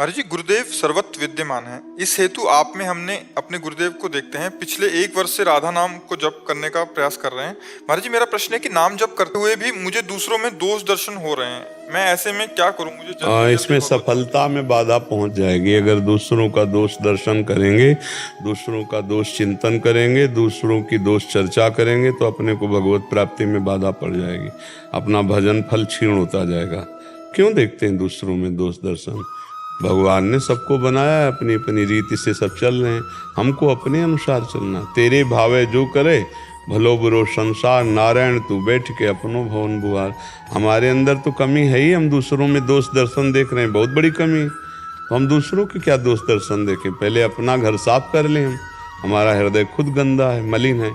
महाराज जी, गुरुदेव सर्वत्र विद्यमान है। इस हेतु आप में हमने अपने गुरुदेव को देखते हैं पिछले 1 वर्ष से राधा नाम को जप करने का प्रयास कर रहे हैं। महाराज जी, मेरा प्रश्न है कि नाम जप करते हुए भी मुझे दूसरों में दोष दर्शन हो रहे हैं। मैं ऐसे में क्या करूं? मुझे जल्दी इसमें सफलता में बाधा पहुंच जाएगी। अगर दूसरों का दोष दर्शन करेंगे, दूसरों का दोष चिंतन करेंगे, दूसरों की दोष चर्चा करेंगे तो अपने को भगवत प्राप्ति में बाधा पड़ जाएगी। अपना भजन फल क्षीण होता जाएगा। क्यों देखते हैं दूसरों में दोष दर्शन? भगवान ने सबको बनाया है, अपनी अपनी रीति से सब चल रहे हैं। हमको अपने अनुसार चलना। तेरे भावे जो करे भलो बुरो संसार, नारायण तू बैठ के अपनो भवन बुहार। हमारे अंदर तो कमी है ही, हम दूसरों में दोष दर्शन देख रहे हैं, बहुत बड़ी कमी है। तो हम दूसरों की क्या दोष दर्शन देखें? पहले अपना घर साफ कर लें। हमारा हृदय खुद गंदा है, मलिन है।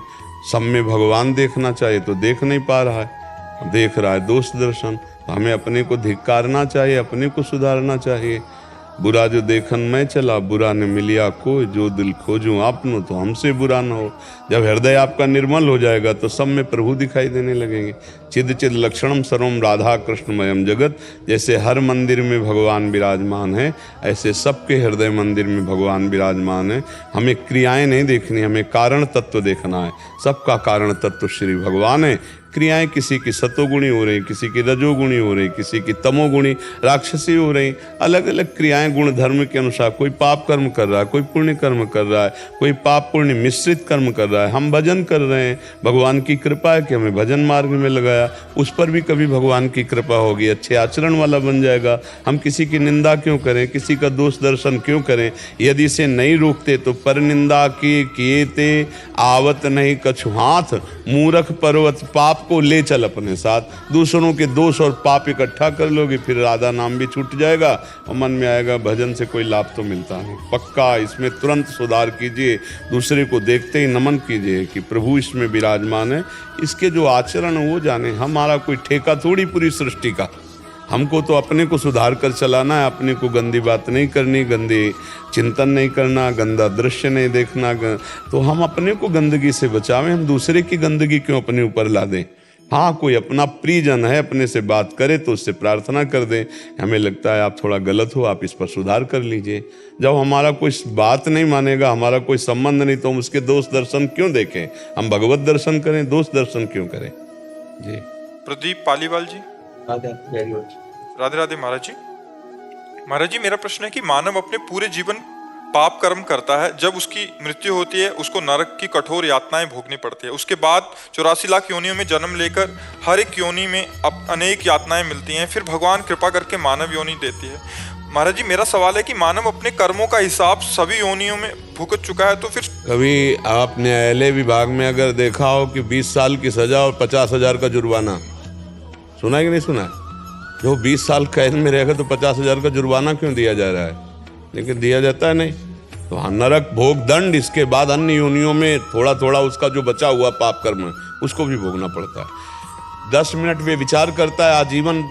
सब में भगवान देखना चाहिए तो देख नहीं पा रहा है, देख रहा है दोष दर्शन। तो हमें अपने को धिक्कारना चाहिए, अपने को सुधारना चाहिए। बुरा जो देखन मैं चला, बुरा न मिलिया कोई, जो दिल खोजूं आपनो तो हमसे बुरा न हो। जब हृदय आपका निर्मल हो जाएगा तो सब में प्रभु दिखाई देने लगेंगे। चिद चिद लक्षणम सर्वम राधा कृष्णमयम जगत। जैसे हर मंदिर में भगवान विराजमान है, ऐसे सबके हृदय मंदिर में भगवान विराजमान है। हमें क्रियाएं नहीं देखनी, हमें कारण तत्व देखना है। सबका कारण तत्व श्री भगवान है। क्रियाएं किसी की सतोगुणी हो रही, किसी की रजोगुणी हो रही, किसी की तमोगुणी राक्षसी हो रही। अलग अलग क्रियाएं गुण धर्म के अनुसार। कोई पाप कर्म कर रहा है, कोई पुण्य कर्म कर रहा है, कोई पाप पुण्य मिश्रित कर्म कर रहा है। हम भजन कर रहे हैं, भगवान की कृपा है कि हमें भजन मार्ग में लगाया, उस पर भी कभी भगवान की कृपा होगी, अच्छे आचरण वाला बन जाएगा। हम किसी की निंदा क्यों करें, किसी का दोष दर्शन क्यों करें? यदि इसे नहीं रोकते तो पर निंदा किए ते आवत नहीं कछु हाथ, मूर्ख पर्वत पाप को ले चल अपने साथ। दूसरों के दोष और पाप इकट्ठा कर लोगे, फिर राधा नाम भी छूट जाएगा और मन में आएगा भजन से कोई लाभ तो मिलता नहीं। पक्का इसमें तुरंत सुधार कीजिए। दूसरे को देखते ही नमन कीजिए कि प्रभु इसमें विराजमान है। इसके जो आचरण वो जाने, हमारा कोई ठेका थोड़ी पूरी सृष्टि का। हमको तो अपने को सुधार कर चलाना है, अपने को गंदी बात नहीं करनी, गंदे चिंतन नहीं करना, गंदा दृश्य नहीं देखना। तो हम अपने को गंदगी से बचावें, हम दूसरे की गंदगी क्यों अपने ऊपर ला दें? हाँ, कोई अपना प्रियजन है, अपने से बात करे तो उससे प्रार्थना कर दें, हमें लगता है आप थोड़ा गलत हो, आप इस पर सुधार कर लीजिए। जब हमारा कोई बात नहीं मानेगा, हमारा कोई संबंध नहीं, तो हम उसके दोष दर्शन क्यों देखें? हम भगवत दर्शन करें, दोष दर्शन क्यों करें? जी। प्रदीप पालीवाल जी, राधे राधे। महाराज जी, मेरा प्रश्न है कि मानव अपने पूरे जीवन पाप कर्म करता है। जब उसकी मृत्यु होती है, उसको नरक की कठोर यातनाएं भोगनी पड़ती है। उसके बाद 84 लाख योनियों में जन्म लेकर हर एक योनि में अब अनेक यातनाएं मिलती हैं। फिर भगवान कृपा करके मानव योनि देती है। महाराज जी, मेरा सवाल है कि मानव अपने कर्मों का हिसाब सभी योनियों में भुगत चुका है, तो फिर कभी आप न्यायालय विभाग में अगर देखा हो कि 20 साल की सजा और 50,000 का जुर्माना, सुना है कि नहीं सुना? जो 20 साल कैद में रहेगा तो 50,000 का जुर्माना क्यों दिया जा रहा है? लेकिन दिया जाता है नहीं। तो हाँ, नरक भोग दंड, इसके बाद अन्य योनियों में थोड़ा थोड़ा उसका जो बचा हुआ पाप कर्म उसको भी भोगना पड़ता है। 10 मिनट में विचार करता है, आजीवन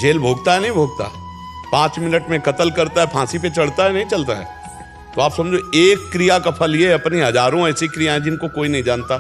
जेल भोगता है, नहीं भोगता। 5 मिनट में कत्ल करता है, फांसी पे चढ़ता है, नहीं चलता है। तो आप समझो, एक क्रिया का फल ये अपनी हजारों ऐसी क्रियाएं जिनको कोई नहीं जानता,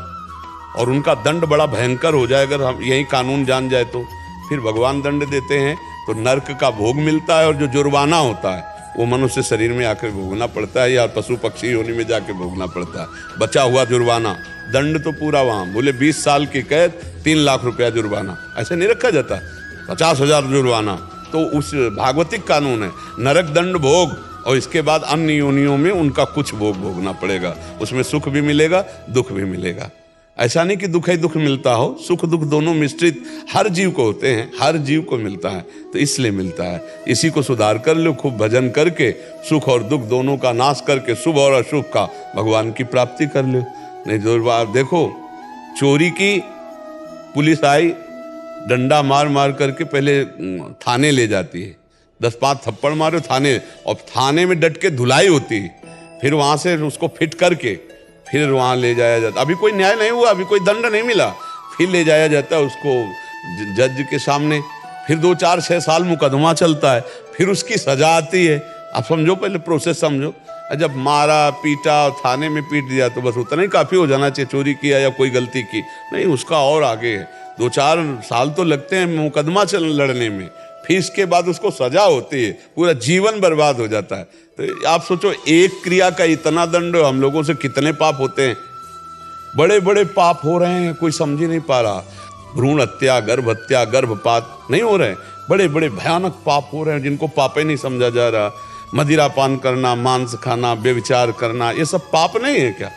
और उनका दंड बड़ा भयंकर हो जाए अगर हम यही कानून जान जाए तो। फिर भगवान दंड देते हैं तो नर्क का भोग मिलता है, और जो जुर्माना होता है वो मनुष्य शरीर में आकर भोगना पड़ता है, या पशु पक्षी योनि में जाके भोगना पड़ता है। बचा हुआ जुर्माना, दंड तो पूरा वहाँ बोले 20 साल की कैद, 3 लाख रुपया जुर्माना, ऐसे नहीं रखा जाता। 50,000 जुर्माना तो उस भागवतिक कानून है। नरक दंड भोग, और इसके बाद अन्य योनियों में उनका कुछ भोग भोगना पड़ेगा। उसमें सुख भी मिलेगा, दुख भी मिलेगा। ऐसा नहीं कि दुख ही दुख मिलता हो, सुख दुख दोनों मिश्रित हर जीव को होते हैं, हर जीव को मिलता है, तो इसलिए मिलता है। इसी को सुधार कर लो, खूब भजन करके सुख और दुख दोनों का नाश करके शुभ और अशुभ का भगवान की प्राप्ति कर लो। नहीं तो आप देखो, चोरी की पुलिस आई, डंडा मार मार करके पहले थाने ले जाती है, 10-5 थप्पड़ मारो थाने, और थाने में डट के धुलाई होती है। फिर वहाँ से उसको फिट करके फिर वहाँ ले जाया जाता। अभी कोई न्याय नहीं हुआ, अभी कोई दंड नहीं मिला, फिर ले जाया जाता है उसको जज के सामने। फिर 2-4-6 साल मुकदमा चलता है, फिर उसकी सजा आती है। आप समझो, पहले प्रोसेस समझो। जब मारा पीटा, थाने में पीट दिया तो बस उतना ही काफ़ी हो जाना चाहिए। चोरी किया या कोई गलती की नहीं, उसका और आगे है। 2-4 साल तो लगते हैं मुकदमा लड़ने में, फिर इसके बाद उसको सजा होती है, पूरा जीवन बर्बाद हो जाता है। तो आप सोचो, एक क्रिया का इतना दंड, हम लोगों से कितने पाप होते हैं, बड़े बड़े पाप हो रहे हैं, कोई समझ ही नहीं पा रहा। भ्रूण हत्या, गर्भपात नहीं हो रहे हैं, बड़े बड़े भयानक पाप हो रहे हैं जिनको पाप ही नहीं समझा जा रहा। मदिरा पान करना, मांस खाना, व्यभिचार करना, ये सब पाप नहीं है क्या?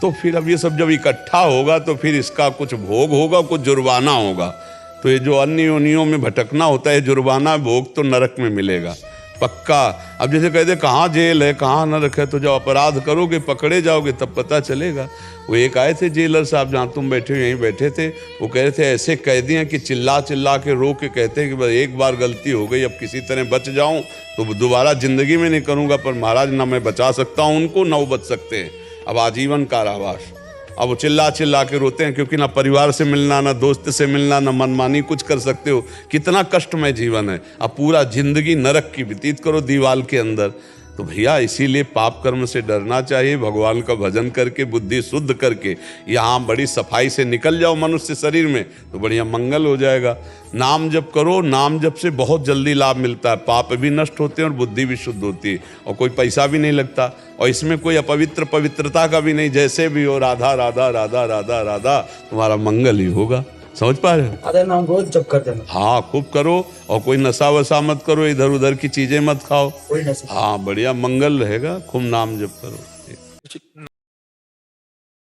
तो फिर अब ये सब जब इकट्ठा होगा तो फिर इसका कुछ भोग होगा, कुछ जुर्माना होगा। तो ये जो अन्य योनियों में भटकना होता है, जुर्माना भोग तो नरक में मिलेगा पक्का। अब जैसे कहते कहाँ जेल है, कहाँ नरक है, तो जब अपराध करोगे, पकड़े जाओगे, तब पता चलेगा। वो एक आए थे जेलर साहब, जहाँ तुम बैठे हो, यहीं बैठे थे, वो कह रहे थे ऐसे कैदी हैं कि चिल्ला चिल्ला के रो के कहते हैं कि बस एक बार गलती हो गई, अब किसी तरह बच जाऊं तो दोबारा जिंदगी में नहीं करूंगा, पर महाराज ना मैं बचा सकता हूं उनको, ना वो बच सकते हैं, अब आजीवन कारावास। अब वो चिल्ला चिल्ला के रोते हैं, क्योंकि ना परिवार से मिलना, ना दोस्त से मिलना, ना मनमानी कुछ कर सकते हो। कितना कष्टमय जीवन है। अब पूरा जिंदगी नरक की व्यतीत करो दीवाल के अंदर। तो भैया इसीलिए पाप कर्म से डरना चाहिए, भगवान का भजन करके, बुद्धि शुद्ध करके यहाँ बड़ी सफाई से निकल जाओ मनुष्य शरीर में, तो बढ़िया मंगल हो जाएगा। नाम जप करो, नाम जप से बहुत जल्दी लाभ मिलता है, पाप भी नष्ट होते हैं और बुद्धि भी शुद्ध होती है, और कोई पैसा भी नहीं लगता, और इसमें कोई पवित्रता का भी नहीं। जैसे भी हो, राधा राधा राधा राधा राधा, तुम्हारा मंगल ही होगा। समझ पा रहे हो? अरे नाम रोज जप कर देना। हाँ, खूब करो, और कोई नशा वशा मत करो, इधर उधर की चीजें मत खाओ। कोई नशा। हाँ, बढ़िया मंगल रहेगा, खूब नाम जप करो।